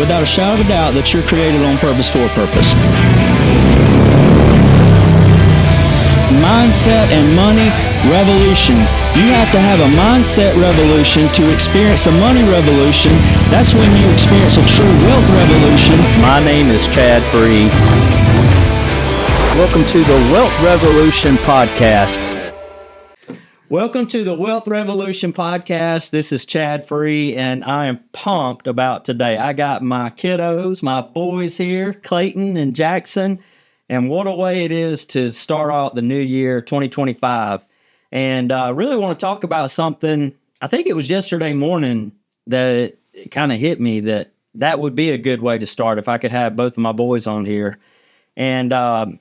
without a shadow of a doubt that you're created on purpose for a purpose. Mindset and money revolution. You have to have a mindset revolution to experience a money revolution. That's when you experience a true wealth revolution. My name is Chad Free. Welcome to the Wealth Revolution Podcast. Welcome to the Wealth Revolution Podcast. This is Chad Free, and I am pumped about today. I got my kiddos, my boys here, Clayton and Jackson, and what a way it is to start out the new year, 2025. And I really want to talk about something. I think it was yesterday morning that it kind of hit me that would be a good way to start if I could have both of my boys on here. And I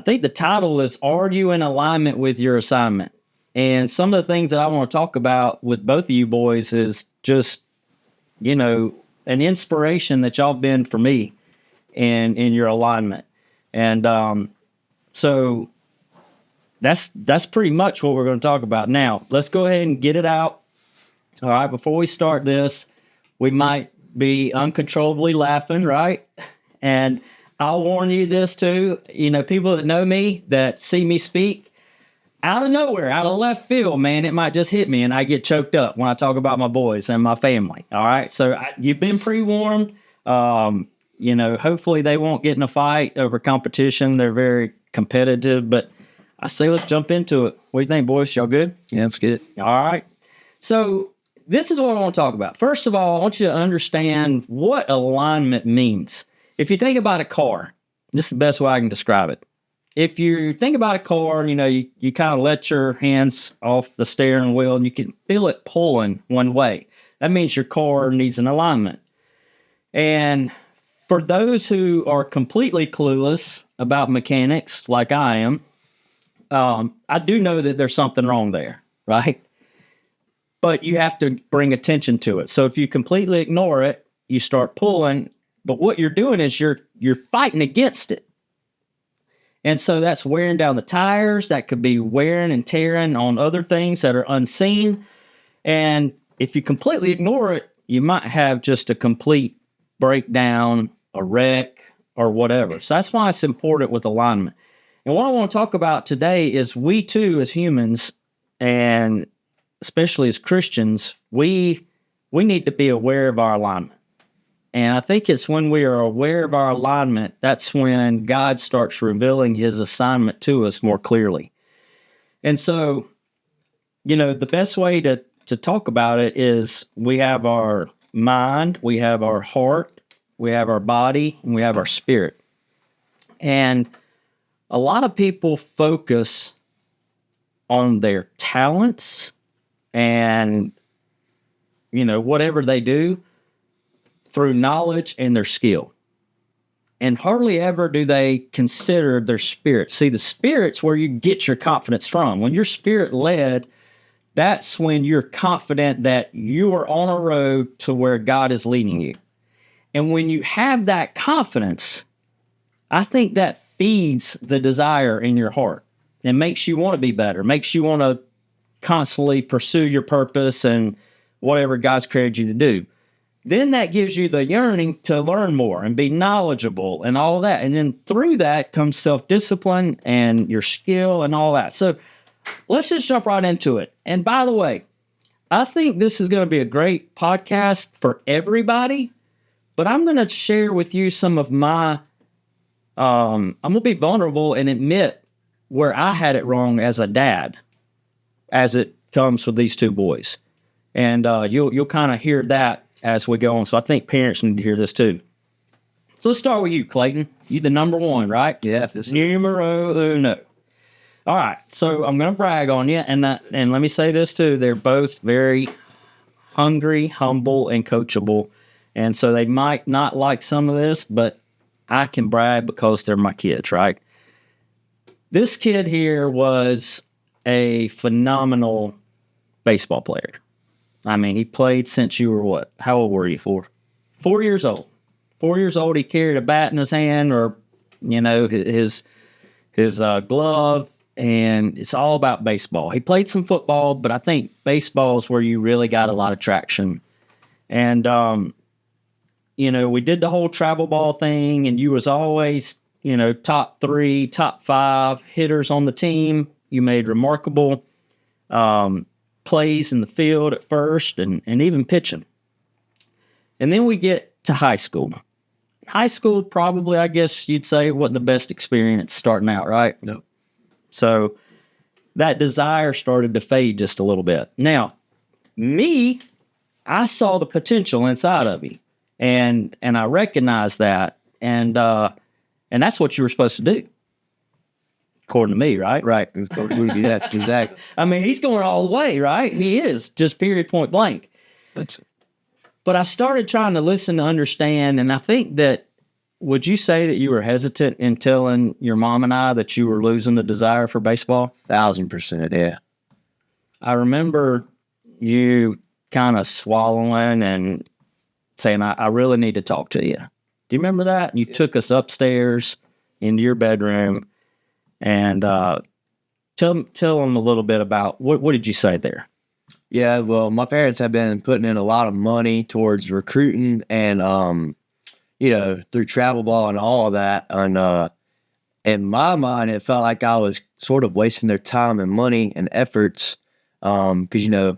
think the title is, Are You in Alignment with Your Assignment? And some of the things that I want to talk about with both of you boys is just, an inspiration that y'all been for me in your alignment. And so that's pretty much what we're going to talk about. Now, let's go ahead and get it out. All right, before we start this, we might be uncontrollably laughing, right? And I'll warn you this too. People that know me, that see me speak, out of nowhere, out of left field, man, it might just hit me and I get choked up when I talk about my boys and my family. All right. So you've been pre-warned. Hopefully they won't get in a fight over competition. They're very competitive, but I say, let's jump into it. What do you think, boys? Y'all good? Yeah, it's good. All right. So this is what I want to talk about. First of all, I want you to understand what alignment means. If you think about a car, this is the best way I can describe it. If you think about a car, you kind of let your hands off the steering wheel and you can feel it pulling one way. That means your car needs an alignment. And for those who are completely clueless about mechanics, like I am, I do know that there's something wrong there, right? But you have to bring attention to it. So if you completely ignore it, you start pulling, but what you're doing is you're fighting against it. And so that's wearing down the tires. That could be wearing and tearing on other things that are unseen. And if you completely ignore it, you might have just a complete breakdown, a wreck, or whatever. So that's why it's important with alignment. And what I want to talk about today is we too, as humans, and especially as Christians, we need to be aware of our alignment. And I think it's when we are aware of our alignment, that's when God starts revealing his assignment to us more clearly. And so, the best way to talk about it is we have our mind, we have our heart, we have our body, and we have our spirit. And a lot of people focus on their talents and, whatever they do through knowledge and their skill. And hardly ever do they consider their spirit. See, the spirit's where you get your confidence from. When you're spirit-led, that's when you're confident that you are on a road to where God is leading you. And when you have that confidence, I think that feeds the desire in your heart and makes you want to be better, makes you want to constantly pursue your purpose and whatever God's created you to do. Then that gives you the yearning to learn more and be knowledgeable and all of that. And then through that comes self-discipline and your skill and all that. So let's just jump right into it. And by the way, I think this is going to be a great podcast for everybody, but I'm going to share with you some of my, I'm going to be vulnerable and admit where I had it wrong as a dad, as it comes with these two boys. And you'll kind of hear that as we go on. So I think parents need to hear this too. So let's start with you, Clayton. You the number one, right? Yeah. Numero uno. All right. So I'm going to brag on you. And let me say this too. They're both very hungry, humble, and coachable. And so they might not like some of this, but I can brag because they're my kids, right? This kid here was a phenomenal baseball player. I mean, he played since you were what? How old were you? 4 years old. 4 years old, he carried a bat in his hand or, his glove, and it's all about baseball. He played some football, but I think baseball is where you really got a lot of traction. And we did the whole travel ball thing, and you was always, top 3, top 5 hitters on the team. You made remarkable plays in the field at first and even pitching. And then we get to high school. High school, probably, I guess you'd say, wasn't the best experience starting out, right? No. So that desire started to fade just a little bit. Now, me, I saw the potential inside of you, and I recognized that, and that's what you were supposed to do, according to me, right? Right. Exactly. I mean, he's going all the way, right? He is, just period, point blank. But I started trying to listen to understand, and I think that, would you say that you were hesitant in telling your mom and I that you were losing the desire for baseball? 1,000%, yeah. I remember you kind of swallowing and saying, I really need to talk to you. Do you remember that? You took us upstairs into your bedroom, and tell them a little bit about, what did you say there? Yeah, well, my parents have been putting in a lot of money towards recruiting and, through travel ball and all of that. And in my mind, it felt like I was sort of wasting their time and money and efforts. Because,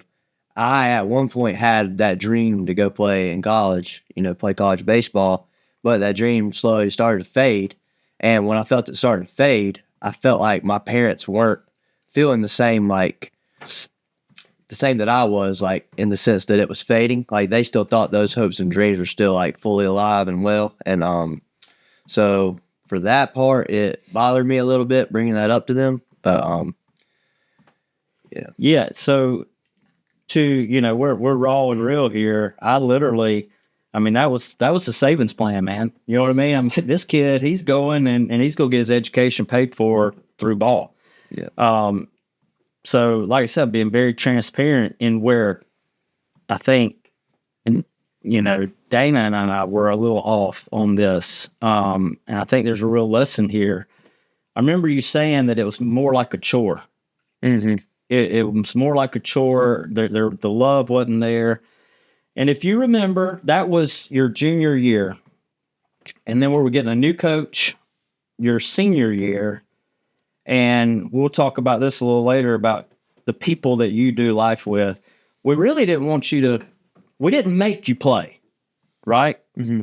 I at one point had that dream to go play in college, play college baseball, but that dream slowly started to fade. And when I felt it started to fade, I felt like my parents weren't feeling the same that I was, like, in the sense that it was fading. Like, they still thought those hopes and dreams were still, like, fully alive and well. And so for that part, it bothered me a little bit bringing that up to them. But yeah. So we're raw and real here. I literally, that was the savings plan, man. You know what I mean? This kid, he's going and he's going to get his education paid for through ball. Yeah. So, like I said, being very transparent in where I think, and Dana and I were a little off on this, and I think there's a real lesson here. I remember you saying that it was more like a chore. Mm-hmm. It was more like a chore. The love wasn't there. And if you remember, that was your junior year, and then we were getting a new coach your senior year. And we'll talk about this a little later about the people that you do life with. We really didn't want you we didn't make you play, right? Mm-hmm.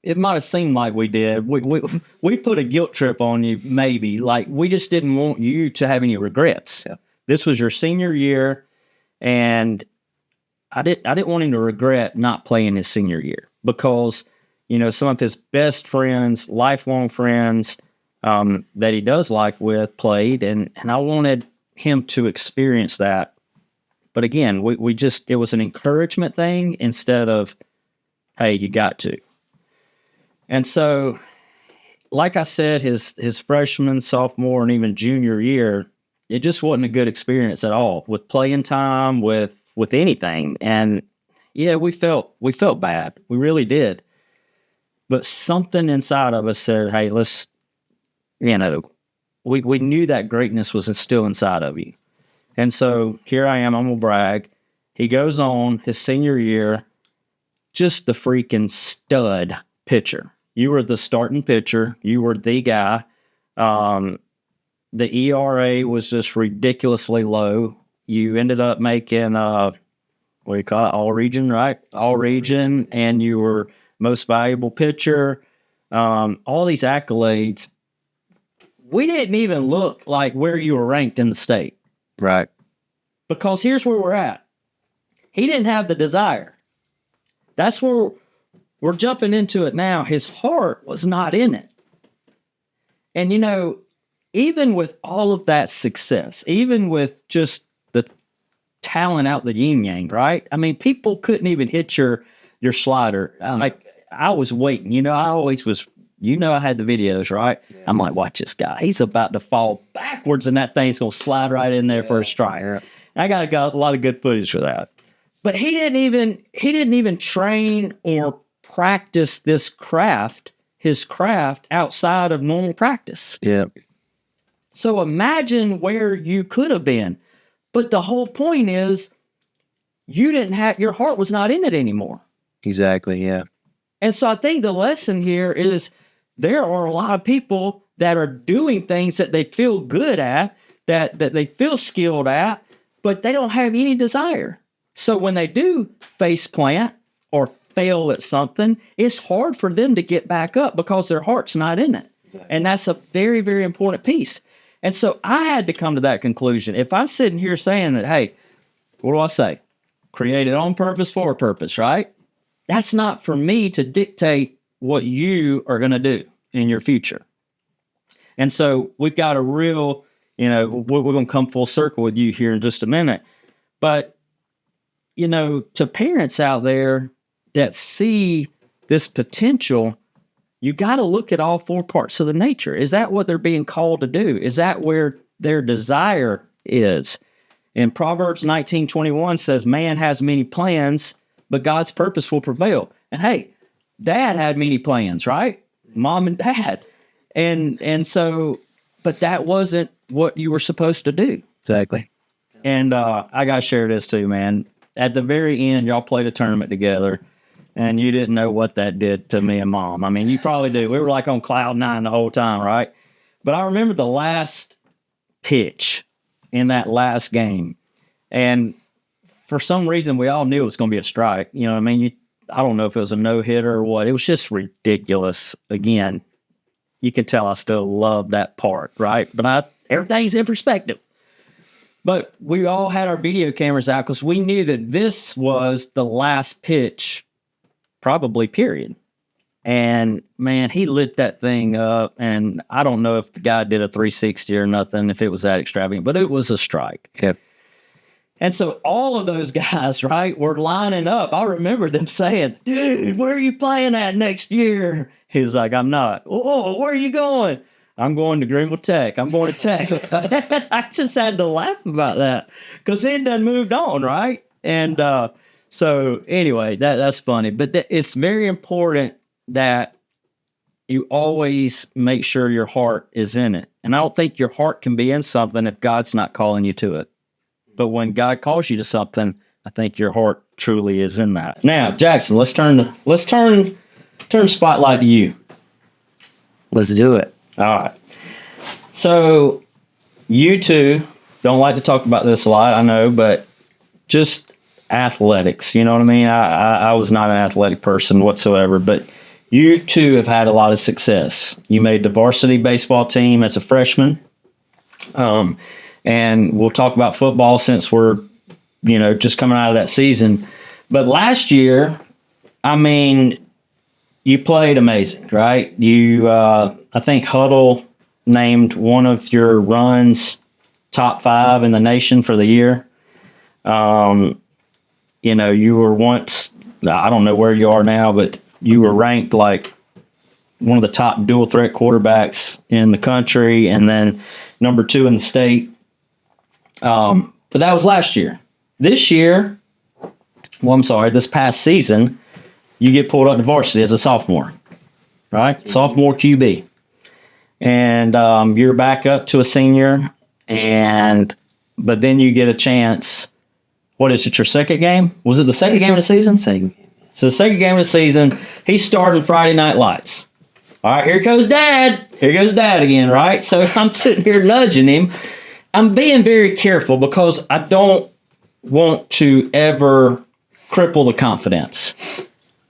It might have seemed like we did. We put a guilt trip on you, maybe. Like, we just didn't want you to have any regrets. Yeah. This was your senior year, and I didn't want him to regret not playing his senior year because, some of his best friends, lifelong friends, that he does life with played, and I wanted him to experience that. But again, it was an encouragement thing instead of, hey, you got to. And so, like I said, his freshman, sophomore, and even junior year, it just wasn't a good experience at all with playing time, with anything. And yeah, we felt bad. We really did. But something inside of us said, hey, let's, we knew that greatness was still inside of you. And so here I am, I'm going to brag. He goes on his senior year, just the freaking stud pitcher. You were the starting pitcher. You were the guy. The ERA was just ridiculously low. You ended up making, what do you call it? All region, right? All region. And you were most valuable pitcher. All these accolades. We didn't even look like where you were ranked in the state. Right. Because here's where we're at. He didn't have the desire. That's where we're jumping into it now. His heart was not in it. And, even with all of that success, even with just the talent out the yin yang, right? People couldn't even hit your slider. I was waiting. I always was. I had the videos, right? Yeah. I'm like, watch this guy. He's about to fall backwards, and that thing's going to slide right in there for a strike. Yeah. I got a lot of good footage for that. But he didn't even train or practice his craft outside of normal practice. Yeah. So imagine where you could have been. But the whole point is, your heart was not in it anymore. Exactly. Yeah. And so I think the lesson here is there are a lot of people that are doing things that they feel good at, that they feel skilled at, but they don't have any desire. So when they do face plant or fail at something, it's hard for them to get back up because their heart's not in it. And that's a very, very important piece. And so I had to come to that conclusion. If I'm sitting here saying that, hey, what do I say? Created on purpose for a purpose, right? That's not for me to dictate what you are going to do in your future. And so we've got a real, we're going to come full circle with you here in just a minute. But, to parents out there that see this potential, you got to look at all four parts of the nature. Is that what they're being called to do? Is that where their desire is? And Proverbs 19:21 says, man has many plans, but God's purpose will prevail. And hey, dad had many plans, right? Mom and dad. And so, but that wasn't what you were supposed to do. Exactly. And I got to share this too, man. At the very end, y'all played a tournament together, and you didn't know what that did to me and Mom. I mean, you probably do. We were like on cloud nine the whole time, right? But I remember the last pitch in that last game. And for some reason, we all knew it was going to be a strike. You know what I mean? I don't know if it was a no-hitter or what. It was just ridiculous. Again, you can tell I still love that part, right? But everything's in perspective. But we all had our video cameras out because we knew that this was the last pitch, probably, period. And, man, he lit that thing up. And I don't know if the guy did a 360 or nothing, if it was that extravagant, but it was a strike. Yep. And so all of those guys, right, were lining up. I remember them saying, dude, where are you playing at next year? He was like, I'm not. Oh, where are you going? I'm going to Greenville Tech. I'm going to Tech. I just had to laugh about that because it done moved on, right? And so anyway, that's funny. But it's very important that you always make sure your heart is in it. And I don't think your heart can be in something if God's not calling you to it. But when God calls you to something, I think your heart truly is in that. Now, Jackson, let's turn the spotlight to you. Let's do it. All right. So you two don't like to talk about this a lot, I know, but just athletics, you know what I mean? I was not an athletic person whatsoever, but you two have had a lot of success. You made the varsity baseball team as a freshman. And we'll talk about football since we're, just coming out of that season. But last year, I mean, you played amazing, right? You, I think Huddle named one of your runs top 5 in the nation for the year. You were once, I don't know where you are now, but you were ranked like one of the top dual threat quarterbacks in the country and then number 2 in the state. But that was last year. This year, this past season, you get pulled up to varsity as a sophomore, right? Sophomore QB. And you're back up to a senior, but then you get a chance. What is it, your second game? Was it the second game of the season? Second game. So the second game of the season, he's starting Friday Night Lights. All right, here goes Dad. Here goes Dad again, right? So I'm sitting here nudging him. I'm being very careful because I don't want to ever cripple the confidence.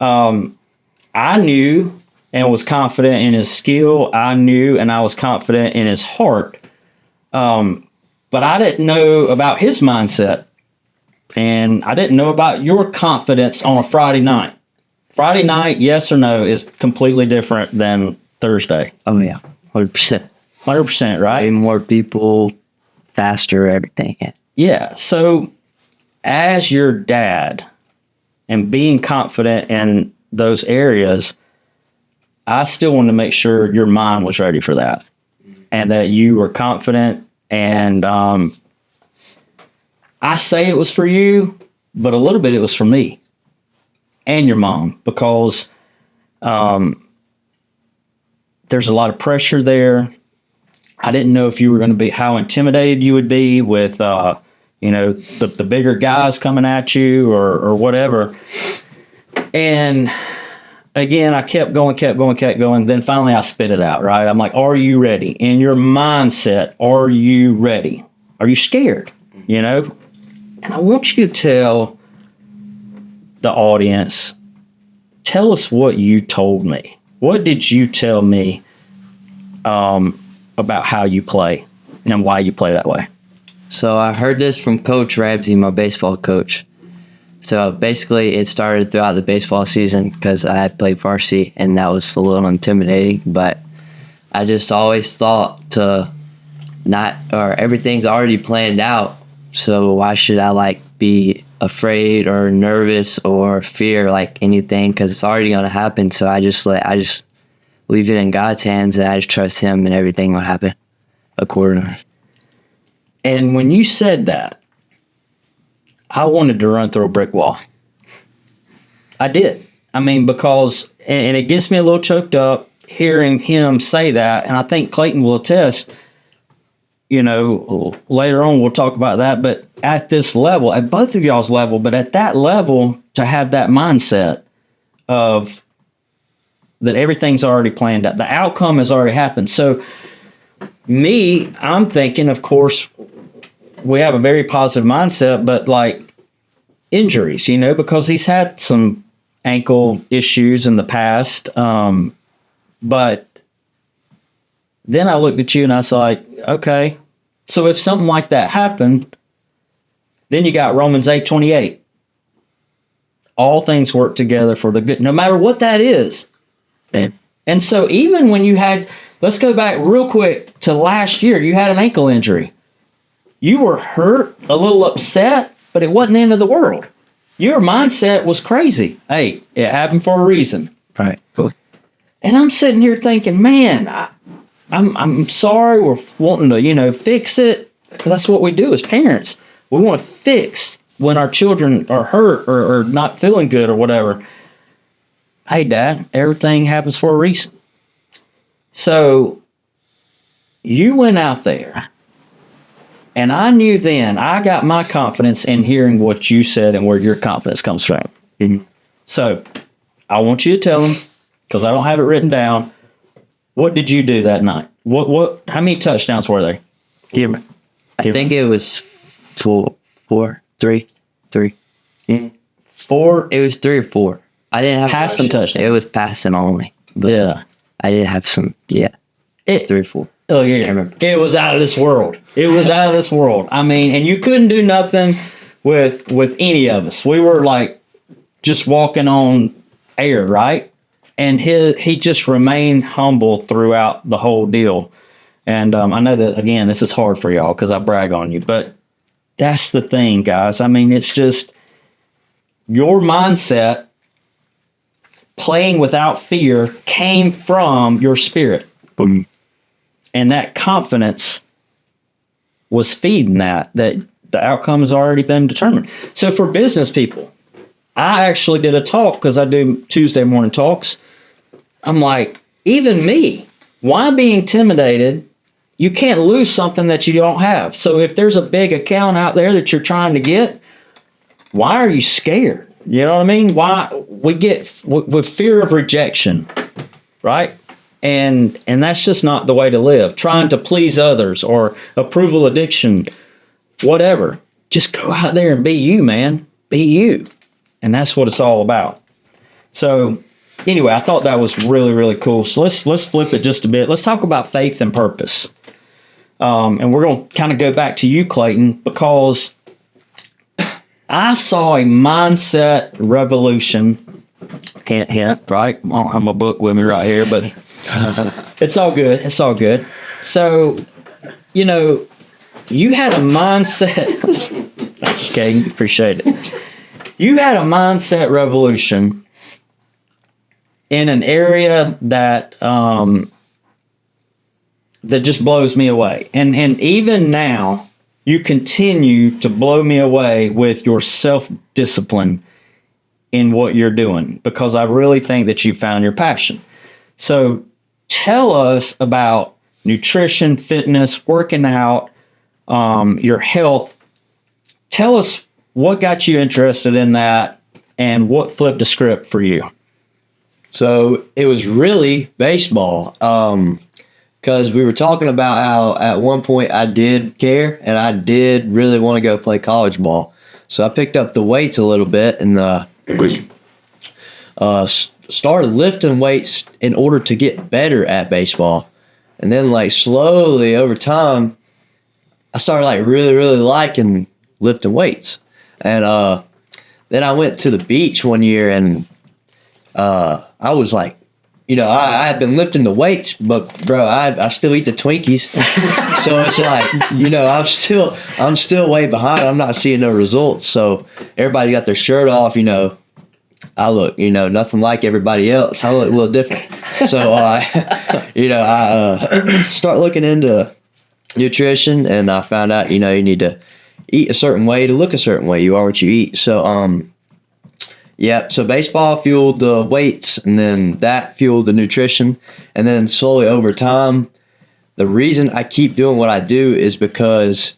I knew and was confident in his skill. I knew and I was confident in his heart. But I didn't know about his mindset. And I didn't know about your confidence on a Friday night. Friday night, yes or no, is completely different than Thursday. Oh, yeah. 100%. 100%, right? Way more people, faster, everything. Yeah. So as your dad and being confident in those areas, I still wanted to make sure your mind was ready for that and that you were confident. And I say it was for you, but a little bit it was for me and your mom because there's a lot of pressure there. I didn't know if you were going to be, how intimidated you would be with, the bigger guys coming at you or whatever. And again, I kept going. Then finally I spit it out, right? I'm like, are you ready? In your mindset, are you ready? Are you scared? You know? And I want you to tell the audience, tell us what you told me. What did you tell me about how you play and why you play that way? So I heard this from Coach Ramsey, my baseball coach. So basically it started throughout the baseball season because I had played varsity and that was a little intimidating, but I just always thought to everything's already planned out. So why should I be afraid or nervous or fear anything? Because it's already going to happen. So I just leave it in God's hands and I just trust him and everything will happen accordingly. And when you said that, I wanted to run through a brick wall. I did. I mean, because, and it gets me a little choked up hearing him say that. And I think Clayton will attest, later on we'll talk about that. But at this level, at both of y'all's level, but at that level, to have that mindset of that everything's already planned out. The outcome has already happened. So I'm thinking, of course, we have a very positive mindset, but injuries, because he's had some ankle issues in the past. But then I looked at you and I was like, okay, so if something like that happened, then you got Romans 8:28. All things work together for the good, no matter what that is. And so even when you had, let's go back real quick to last year, you had an ankle injury. You were hurt, a little upset, but it wasn't the end of the world. Your mindset was crazy. Hey, it happened for a reason. Right. Cool. And I'm sitting here thinking, man, I'm sorry. We're wanting to, fix it. Because that's what we do as parents. We want to fix when our children are hurt or not feeling good or whatever. Hey, Dad, everything happens for a reason. So you went out there. And I knew then, I got my confidence in hearing what you said and where your confidence comes from. Mm-hmm. So I want you to tell them, because I don't have it written down, what did you do that night? How many touchdowns were there? I think it was 3. Yeah. 4? It was 3 or 4. I didn't have passing touchdowns. It was passing only. But yeah. I did have some, It's 3 or 4. Oh, yeah. It was out of this world. It was out of this world. I mean, and you couldn't do nothing with any of us. We were just walking on air, right? And he just remained humble throughout the whole deal. And I know that, again, this is hard for y'all because I brag on you. But that's the thing, guys. I mean, it's just your mindset playing without fear came from your spirit. Boom. And that confidence was feeding that the outcome has already been determined. So for business people, I actually did a talk because I do Tuesday morning talks. I'm like, even me, why be intimidated? You can't lose something that you don't have. So if there's a big account out there that you're trying to get, why are you scared? You know what I mean? Why we get with fear of rejection, right? And that's just not the way to live. Trying to please others or approval addiction, whatever. Just go out there and be you, man. Be you. And that's what it's all about. So anyway, I thought that was really, really cool. So let's flip it just a bit. Let's talk about faith and purpose. And we're going to kind of go back to you, Clayton, because I saw a mindset revolution. Can't hint, right? I don't have my book with me right here, but it's all good. It's all good. So, you had a mindset. Thanks, Kay. Appreciate it. You had a mindset revolution in an area that that just blows me away. And even now, you continue to blow me away with your self-discipline in what you're doing, because I really think that you found your passion. So tell us about nutrition, fitness, working out, your health. Tell us what got you interested in that and what flipped the script for you. So it was really baseball. Because we were talking about how at one point I did care and I did really want to go play college ball. So I picked up the weights a little bit and started lifting weights in order to get better at baseball. And then like slowly over time, I started like really, really liking lifting weights. And then I went to the beach one year and I was like, I had been lifting the weights, but bro, I still eat the Twinkies. So it's like, I'm still way behind. I'm not seeing no results. So everybody got their shirt off, I look, nothing like everybody else. I look a little different. So I start looking into nutrition and I found out, you need to eat a certain way to look a certain way. You are what you eat. So, so baseball fueled the weights and then that fueled the nutrition. And then slowly over time, the reason I keep doing what I do is because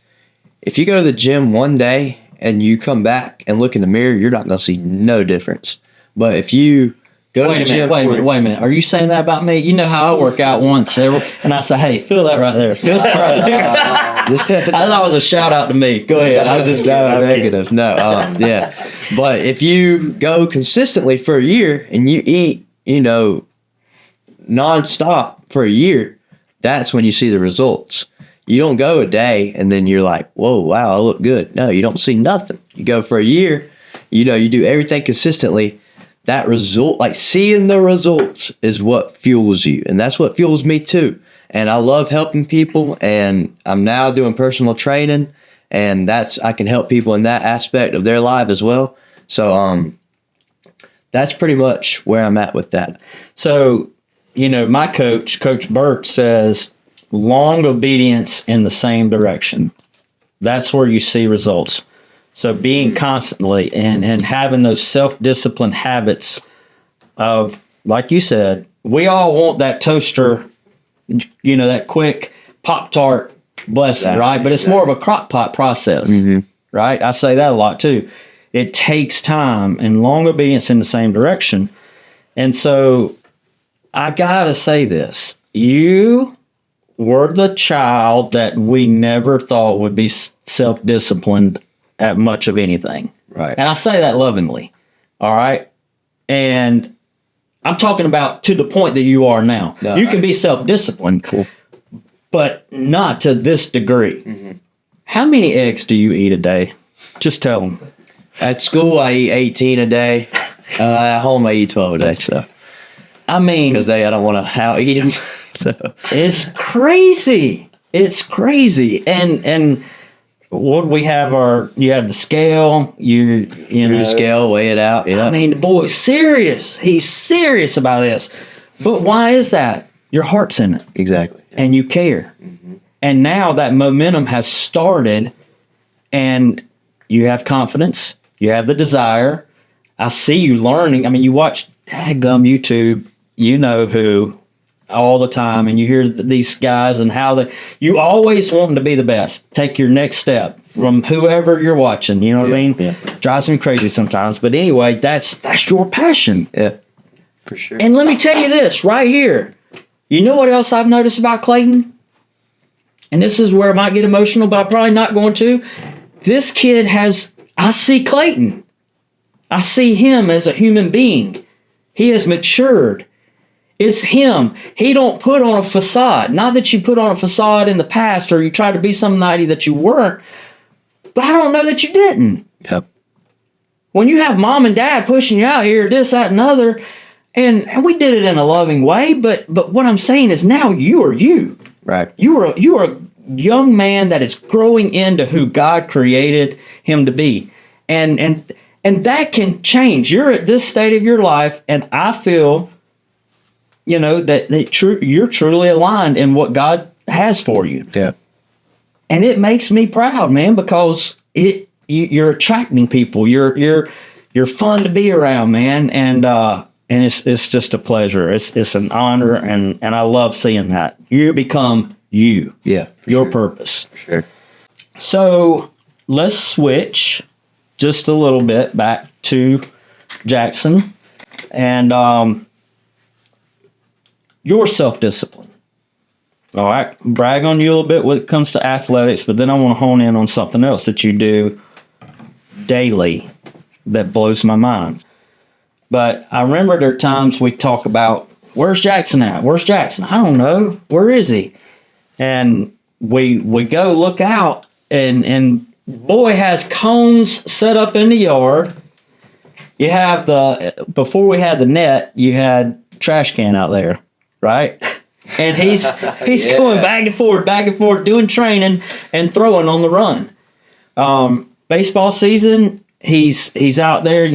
if you go to the gym one day and you come back and look in the mirror, you're not going to see no difference. But if you go to the gym... Wait a minute. Are you saying that about me? You know how I work out once and I say, hey, feel that right there. Feel that right there. I thought it was a shout out to me. Go ahead. I'm just negative. No, yeah. But if you go consistently for a year and you eat, nonstop for a year, that's when you see the results. You don't go a day and then you're like, whoa, wow, I look good. No, you don't see nothing. You go for a year, you do everything consistently. That result, like seeing the results is what fuels you. And that's what fuels me too. And I love helping people and I'm now doing personal training and I can help people in that aspect of their life as well. So, that's pretty much where I'm at with that. So, my coach, Coach Burt, says long obedience in the same direction. That's where you see results. So being constantly and having those self-disciplined habits of, like you said, we all want that toaster, that quick Pop-Tart blessing, right? But it's more of a crock pot process, right? I say that a lot too. It takes time and long obedience in the same direction. And so I got to say this. You were the child that we never thought would be self-disciplined at much of anything. Right. And I say that lovingly. All right. And I'm talking about to the point that you are now. No, you can be self-disciplined, but not to this degree. How many eggs do you eat a day? Just tell them. At school, I eat 18 a day. At home, I eat 12 a day. So, I mean, because I don't want to out eat them. So it's crazy. It's crazy. And what we have you have the scale, you know, the scale, weigh it out. Yeah. I mean, the boy's serious. He's serious about this. But why is that? Your heart's in it. Exactly. And you care. And now that momentum has started and you have confidence, you have the desire. I see you learning. I mean, you watch dadgum YouTube, you know who, all the time, and you hear these guys and how you always want them to be the best. Take your next step from whoever you're watching. You know what I mean? Yeah. Drives me crazy sometimes. But anyway, that's your passion. Yeah, for sure. And let me tell you this right here. You know what else I've noticed about Clayton? And this is where I might get emotional, but I'm probably not going to. This kid I see Clayton. I see him as a human being. He has matured. It's him. He don't put on a facade. Not that you put on a facade in the past or you try to be somebody that you weren't, but I don't know that you didn't. Yep. When you have mom and dad pushing you out here, this, that, and other, and we did it in a loving way, but what I'm saying is now you are you. Right. You are a young man that is growing into who God created him to be. And that can change. You're at this state of your life, and I feel that you're truly aligned in what God has for you. Yeah. And it makes me proud, man, because you're attracting people. You're fun to be around, man. And it's just a pleasure. It's an honor, and I love seeing that. You become you. Yeah. Your purpose. For sure. So let's switch just a little bit back to Jackson. And your self-discipline. All right, brag on you a little bit when it comes to athletics, but then I want to hone in on something else that you do daily that blows my mind. But I remember there are times we talk about, where's Jackson at? Where's Jackson? I don't know. Where is he? And we go look out, and boy has cones set up in the yard. You have before we had the net, you had trash can out there, right? And he's going back and forth, doing training and throwing on the run. Baseball season, he's out there,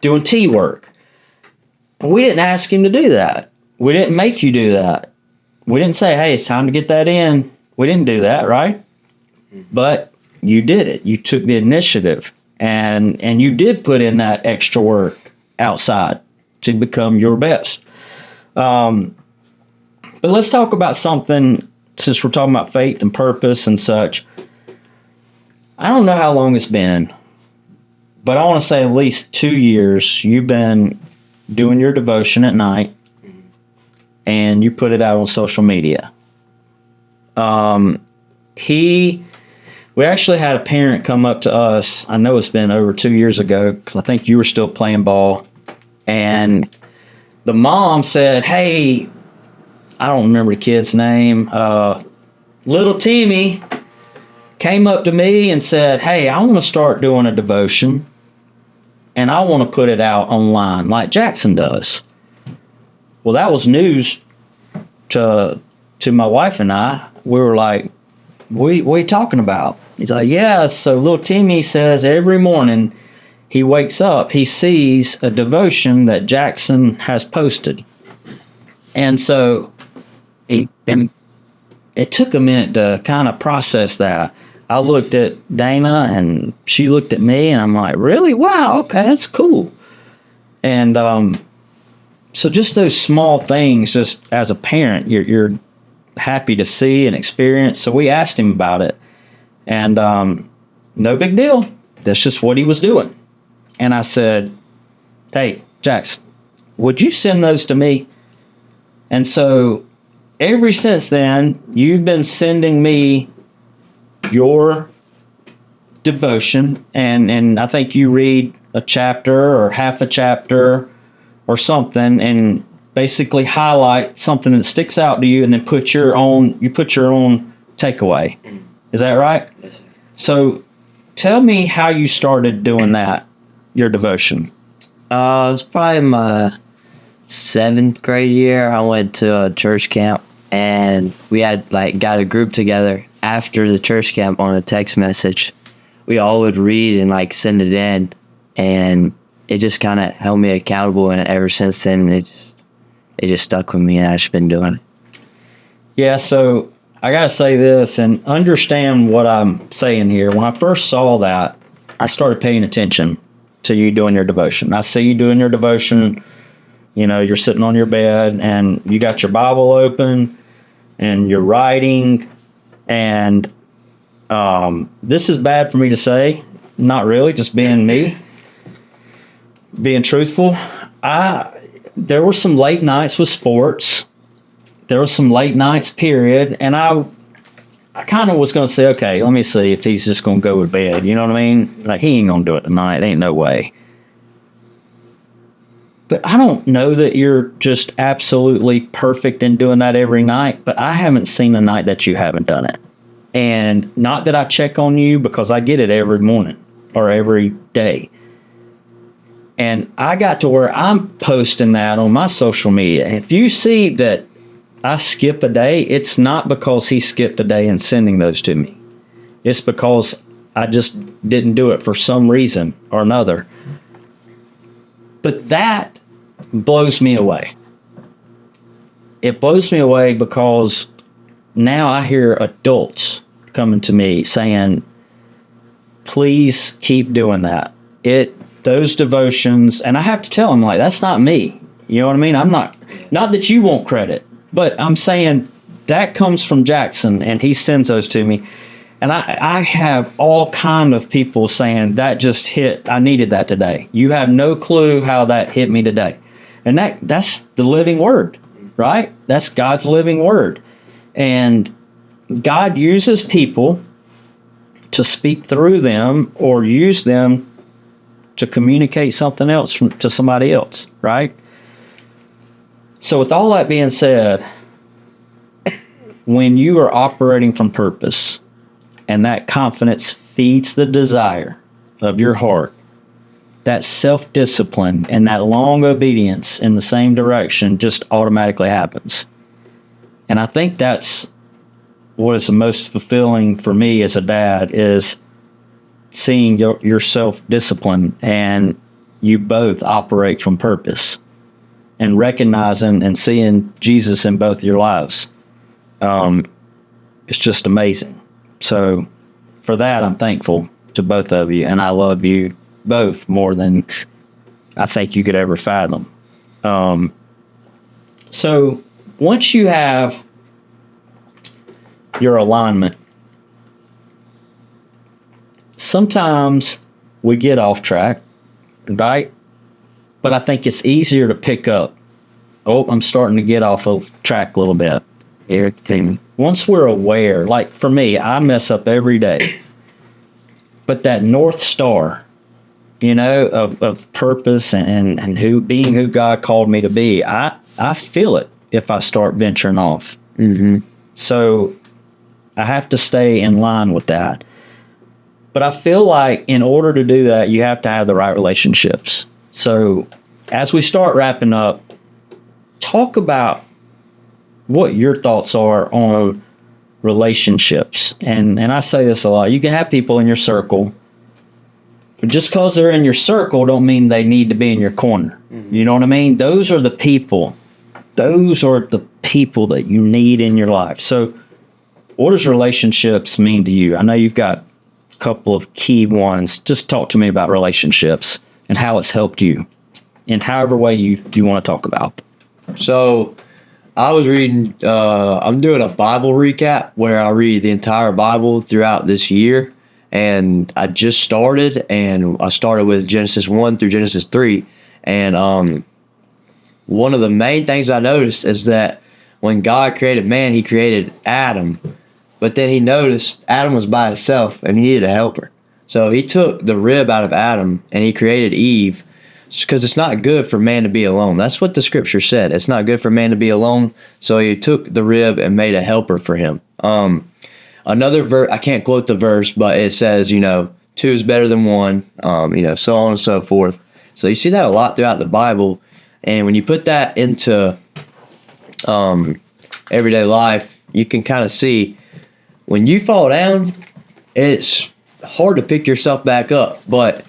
doing tee work. And we didn't ask him to do that. We didn't make you do that. We didn't say, hey, it's time to get that in. We didn't do that, right? But you did it. You took the initiative, and you did put in that extra work outside to become your best. But let's talk about something, since we're talking about faith and purpose and such. I don't know how long it's been, but I want to say at least 2 years you've been doing your devotion at night, and you put it out on social media. We actually had a parent come up to us. I know it's been over 2 years ago, because I think you were still playing ball. And the mom said, hey, I don't remember the kid's name. Little Timmy came up to me and said, hey, I want to start doing a devotion, and I want to put it out online like Jackson does. Well, that was news to my wife and I. We were like, what are you talking about? He's like, yeah, so little Timmy says every morning he wakes up, he sees a devotion that Jackson has posted. And so it took a minute to kind of process that. I looked at Dana, and she looked at me, and I'm like, really? Wow, okay, that's cool. And so just those small things, just as a parent, you're happy to see and experience. So we asked him about it, and no big deal. That's just what he was doing. And I said, hey, Jackson, would you send those to me? And so ever since then, you've been sending me your devotion, and I think you read a chapter or half a chapter or something, and basically highlight something that sticks out to you, and then put your own takeaway. Is that right? Yes, sir. So tell me how you started doing that, your devotion. It was probably my 7th grade year. I went to a church camp, and we had got a group together after the church camp on a text message. We all would read and send it in, and it just kind of held me accountable. And ever since then, it just stuck with me, and I've just been doing it. Yeah, so I got to say this and understand what I'm saying here. When I first saw that, I started paying attention to you doing your devotion. I see you doing your devotion. You're sitting on your bed, and you got your Bible open, and you're writing. And this is bad for me to say. Not really, just being me, being truthful. There were some late nights with sports. There were some late nights, period. And I kind of was going to say, okay, let me see if he's just going to go to bed. You know what I mean? He ain't going to do it tonight. Ain't no way. But I don't know that you're just absolutely perfect in doing that every night, but I haven't seen a night that you haven't done it. And not that I check on you, because I get it every morning or every day. And I got to where I'm posting that on my social media. If you see that I skip a day, it's not because he skipped a day and sending those to me. It's because I just didn't do it for some reason or another. But that blows me away. It blows me away because now I hear adults coming to me saying, please keep doing that. Those devotions, and I have to tell them, that's not me. You know what I mean? I'm not that you want credit, but I'm saying that comes from Jackson, and he sends those to me. And I have all kind of people saying that just hit. I needed that today. You have no clue how that hit me today. And that's the living word right? That's God's living word. And God uses people to speak through them or use them to communicate something else to somebody else, right? So with all that being said, when you are operating from purpose and that confidence feeds the desire of your heart, that self-discipline and that long obedience in the same direction just automatically happens. And I think that's what is the most fulfilling for me as a dad, is seeing your self-discipline and you both operate from purpose and recognizing and seeing Jesus in both your lives. It's just amazing. So for that, I'm thankful to both of you, and I love you both more than I think you could ever fathom. So once you have your alignment, sometimes we get off track, right? But I think it's easier to pick up. Oh, I'm starting to get off of track a little bit. Once we're aware, like for me, I mess up every day. But that North Star, of purpose and being who God called me to be, I feel it if I start venturing off. Mm-hmm. So I have to stay in line with that. But I feel like in order to do that, you have to have the right relationships. So as we start wrapping up, talk about what your thoughts are on relationships. And I say this a lot. You can have people in your circle, but just because they're in your circle don't mean they need to be in your corner. Mm-hmm. You know what I mean? Those are the people. Those are the people that you need in your life. So what does relationships mean to you? I know you've got a couple of key ones. Just talk to me about relationships and how it's helped you in however way you want to talk about. So I was reading, I'm doing a Bible recap where I read the entire Bible throughout this year. And I just started, and I started with Genesis 1 through Genesis 3. And one of the main things I noticed is that when God created man, he created Adam. But then he noticed Adam was by himself and he needed a helper. So he took the rib out of Adam and he created Eve, because it's not good for man to be alone. That's what the scripture said. It's not good for man to be alone. So he took the rib and made a helper for him. Another verse, I can't quote the verse, but it says, two is better than one, so on and so forth. So you see that a lot throughout the Bible. And when you put that into everyday life, you can kind of see when you fall down, it's hard to pick yourself back up. But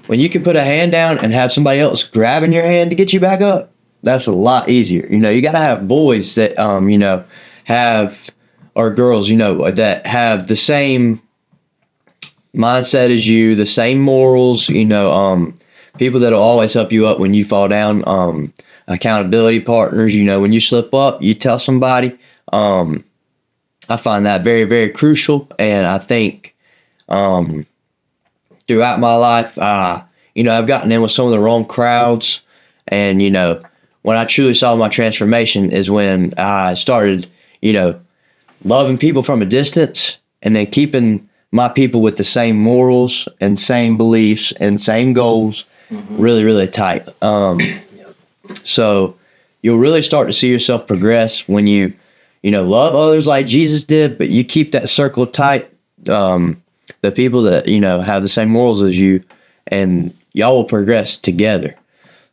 when you can put a hand down and have somebody else grabbing your hand to get you back up, that's a lot easier. You got to have boys that, have, or girls, that have the same mindset as you, the same morals, people that'll always help you up when you fall down, accountability partners, when you slip up, you tell somebody. I find that very, very crucial. And I think, throughout my life, I've gotten in with some of the wrong crowds. And, when I truly saw my transformation is when I started, loving people from a distance and then keeping my people with the same morals and same beliefs and same goals really, really tight. So you'll really start to see yourself progress when you, love others like Jesus did, but you keep that circle tight. The people that, have the same morals as you, and y'all will progress together.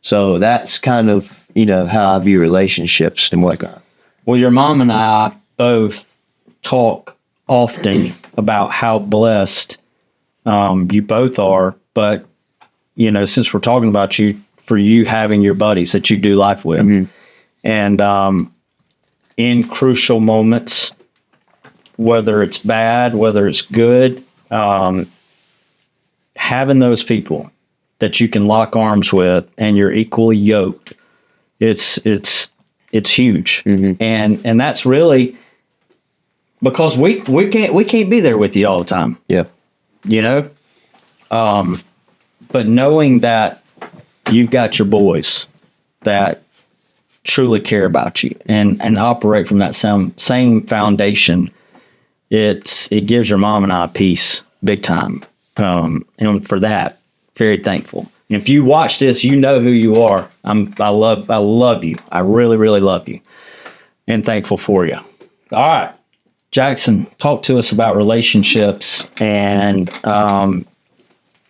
So that's kind of, how I view relationships and whatnot. Well, your mom and I both talk often about how blessed you both are, but, since we're talking about you, for you having your buddies that you do life with. Mm-hmm. And in crucial moments, whether it's bad, whether it's good, having those people that you can lock arms with and you're equally yoked, it's huge. Mm-hmm. And that's really because we can't be there with you all the time. Yeah. But knowing that you've got your boys that truly care about you and operate from that same foundation, it gives your mom and I peace big time. And for that, very thankful. And if you watch this, you know who you are. I love you. I really, really love you and thankful for you. All right, Jackson, talk to us about relationships and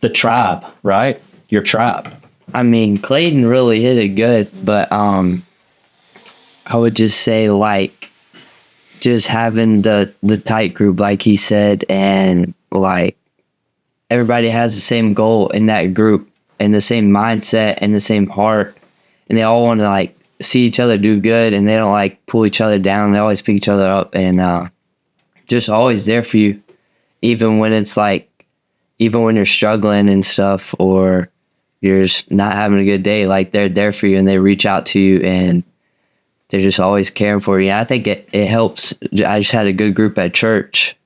the tribe, right? Your tribe. I mean, Clayton really hit it good, but I would just say, like, just having the tight group, like he said, and like everybody has the same goal in that group and the same mindset and the same heart, and they all want to like see each other do good, and they don't like pull each other down. They always pick each other up, and just always there for you, even when it's like, even when you're struggling and stuff, or you're just not having a good day, like they're there for you and they reach out to you and they're just always caring for you. And I think it helps. I just had a good group at church.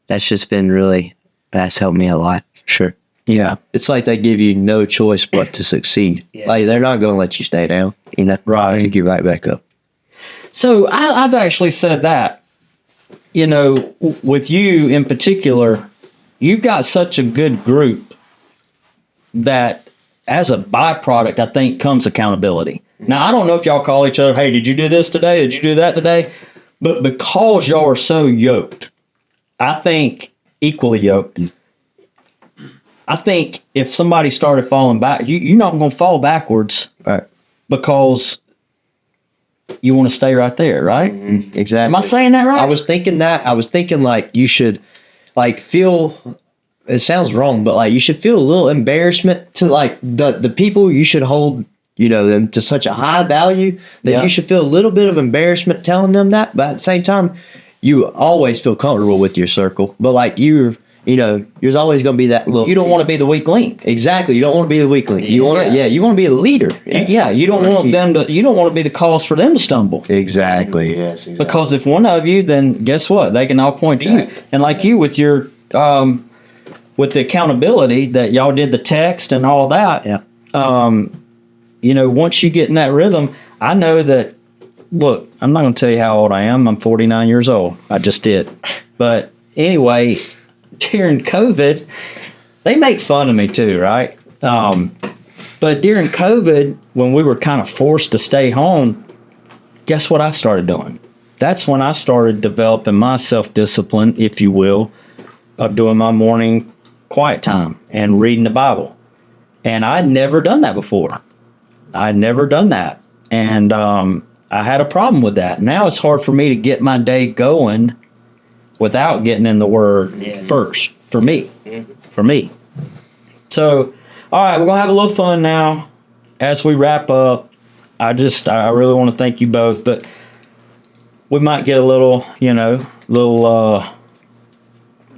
That's helped me a lot, for sure. Yeah. It's like they give you no choice but to succeed. Yeah. Like they're not going to let you stay down. You know, Right. Pick you right back up. So I've actually said that, you know, with you in particular, you've got such a good group that as a byproduct, I think, comes accountability. Now, I don't know if y'all call each other, hey, did you do this today? Did you do that today? But because y'all are so yoked, I think equally yoked, I think if somebody started falling back, you're not going to fall backwards Right. because you want to stay right there, right? Exactly. Am I saying that right? I was thinking like you should like feel, it sounds wrong, but like you should feel a little embarrassment to like the people you should hold, you know, them to such a high value that Yeah. you should feel a little bit of embarrassment telling them that. But at the same time, you always feel comfortable with your circle. But like you're always going to be that little. You don't want to be the weak link. Exactly. You don't want to be the weak link. You want to, Yeah. you want to be a leader. Yeah, you don't want them to. You don't want to be the cause for them to stumble. Exactly. Yes. Exactly. Because if one of you, then guess what? They can all point to you. And like you with your with the accountability that y'all did the text and all that. Yeah. You know, once you get in that rhythm, I know that. Look, I'm not going to tell you how old I am. I'm 49 years old. I just did. But anyway, during COVID, they make fun of me too, right? But during COVID, when we were kind of forced to stay home, guess what I started doing? That's when I started developing my self-discipline, if you will, of doing my morning quiet time and reading the Bible. And I'd never done that before. I'd never done that. And I had a problem with that. Now it's hard for me to get my day going without getting in the Word first, for me. For me. So, all right, we're going to have a little fun now as we wrap up. I really want to thank you both, but we might get a little,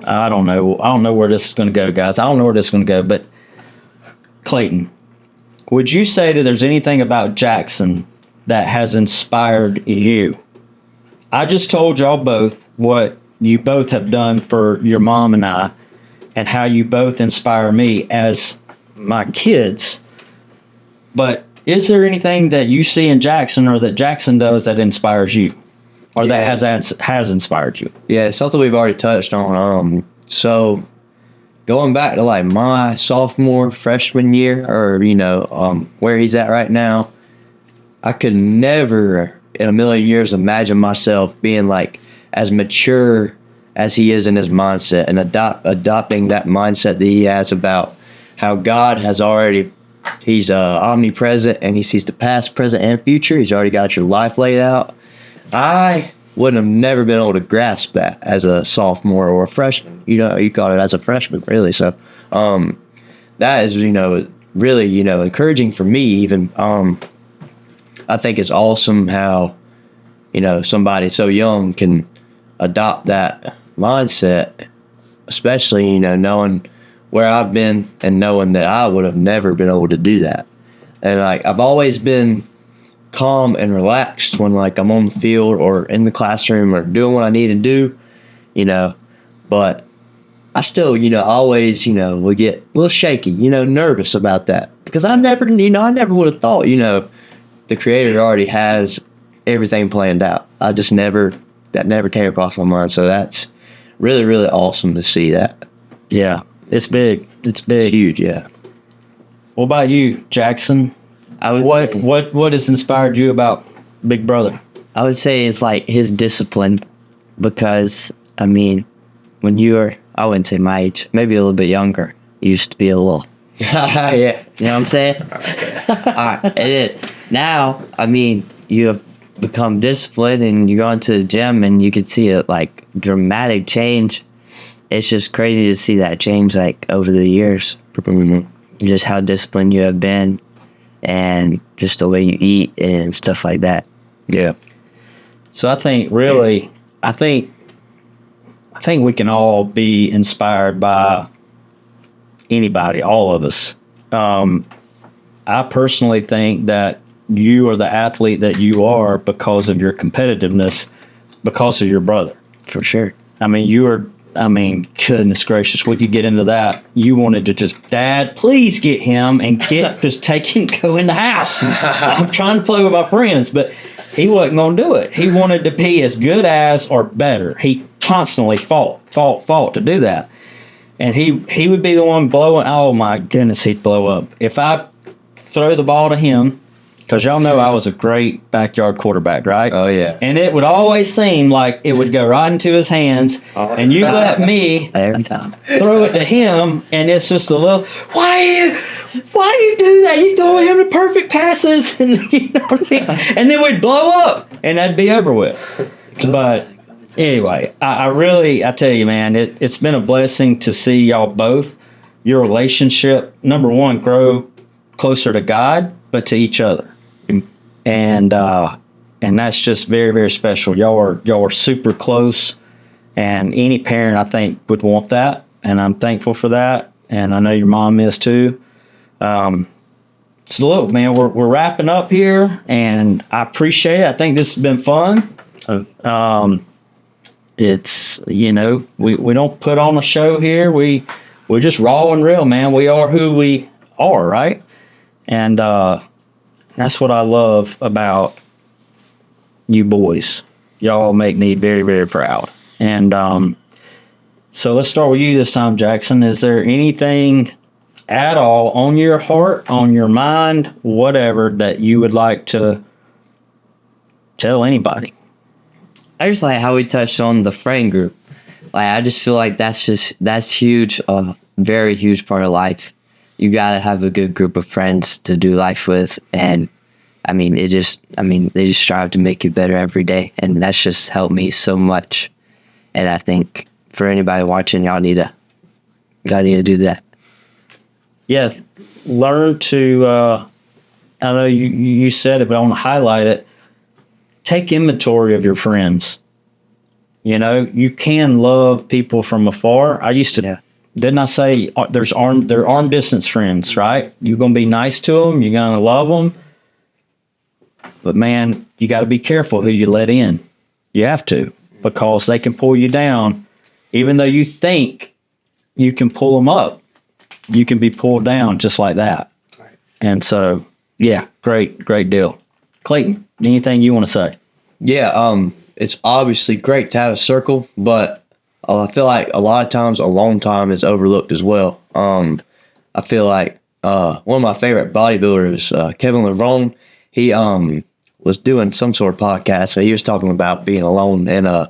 I don't know where this is going to go, guys. I don't know where this is going to go, but Clayton, would you say that there's anything about Jackson that has inspired you? I just told y'all both what you both have done for your mom and I, and how you both inspire me as my kids. But is there anything that you see in Jackson or that Jackson does that inspires you, or that has inspired you? Yeah, it's something we've already touched on. So going back to like my sophomore, freshman year, or where he's at right now, I could never in a million years imagine myself being like as mature as he is in his mindset and adopting that mindset that he has about how God has already, he's omnipresent and he sees the past, present, and future. He's already got your life laid out. I wouldn't have never been able to grasp that as a sophomore or a freshman. You call it as a freshman, really. So that is, really, encouraging for me even. I think it's awesome how, somebody so young can adopt that mindset, especially, knowing where I've been and knowing that I would have never been able to do that. And like, I've always been calm and relaxed when like I'm on the field or in the classroom or doing what I need to do, but I still, always, would get a little shaky, nervous about that because I never would have thought, the creator already has everything planned out. That never came across my mind. So that's really, really awesome to see that. Yeah, it's big. It's big. Huge, yeah. What about you, Jackson? I would say, What has inspired you about Big Brother? I would say it's like his discipline, because I mean, when you were, I wouldn't say my age, maybe a little bit younger, you used to be a little, Yeah. you know what I'm saying? Alright, and then now, I mean, you have become disciplined and you go into the gym and you can see a like dramatic change. It's just crazy to see that change like over the years. Just how disciplined you have been and just the way you eat and stuff like that. Yeah. So I think really, I think we can all be inspired by anybody, all of us. I personally think that you are the athlete that you are because of your competitiveness, because of your brother. For sure. I mean, goodness gracious, we could get into that. You wanted to just, Dad, please get him and just take him, go in the house. I'm trying to play with my friends, but he wasn't going to do it. He wanted to be as good as or better. He constantly fought to do that. And he would be the one blowing, oh my goodness, he'd blow up. If I throw the ball to him, because y'all know I was a great backyard quarterback, right? Oh, yeah. And it would always seem like it would go right into his hands, and you let me Every time. throw it to him, and it's just a little, why do you do that? You throw him the perfect passes, and you know what I mean? And then we'd blow up, and that'd be over with. But anyway, I tell you, man, it's been a blessing to see y'all both, your relationship, number one, grow closer to God, but to each other. And that's just very, very special. Y'all are super close, and any parent, I think, would want that, and I'm thankful for that, and I know your mom is too. So look, man, we're wrapping up here, and I appreciate it. I think this has been fun. It's, you know, we don't put on a show here. We're just raw and real, man. We are who we are, right? And that's what I love about you boys. Y'all make me very, very proud. And so let's start with you this time, Jackson. Is there anything at all on your heart, on your mind, whatever, that you would like to tell anybody? I just like how we touched on the friend group. Like, I just feel like that's huge, a very huge part of life. You gotta have a good group of friends to do life with, and I mean, they just strive to make you better every day, and that's just helped me so much. And I think for anybody watching, y'all need to do that. Yeah, learn to. I know you said it, but I want to highlight it. Take inventory of your friends. You know, you can love people from afar. I used to. Yeah. Didn't I say they're arm distance friends, right? You're going to be nice to them. You're going to love them. But, man, you got to be careful who you let in. You have to, because they can pull you down. Even though you think you can pull them up, you can be pulled down just like that. Right. And so, yeah, great deal. Clayton, anything you want to say? Yeah, it's obviously great to have a circle, but I feel like a lot of times alone time is overlooked as well. I feel like one of my favorite bodybuilders, Kevin Lerone, he was doing some sort of podcast, so he was talking about being alone, and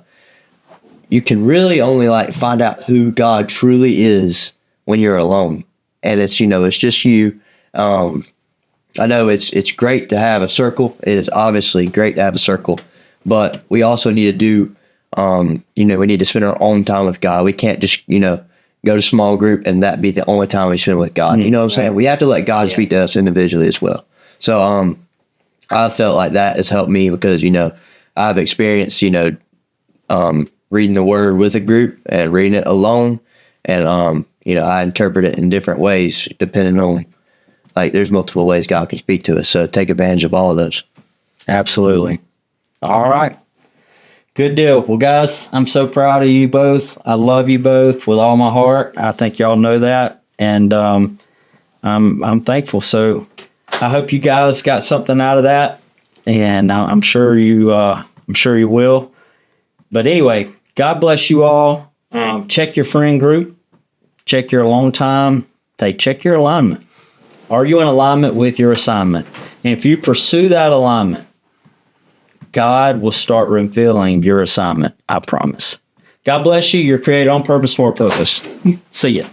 you can really only like find out who God truly is when you're alone, and it's just you. I know it's great to have a circle. It is obviously great to have a circle, but we also need to do. We need to spend our own time with God. We can't just, go to small group and that be the only time we spend with God. You know what I'm saying? We have to let God speak to us individually as well. So, I felt like that has helped me because, I've experienced, reading the word with a group and reading it alone. And, I interpret it in different ways depending on, like, there's multiple ways God can speak to us. So take advantage of all of those. Absolutely. All right. Good deal. Well, guys, I'm so proud of you both. I love you both with all my heart. I think y'all know that, and I'm thankful. So I hope you guys got something out of that. and I'm sure you will. But anyway, God bless you all. Check your friend group. Check your long time. Check your alignment. Are you in alignment with your assignment? And if you pursue that alignment, God will start revealing your assignment. I promise. God bless you. You're created on purpose for a purpose. See ya.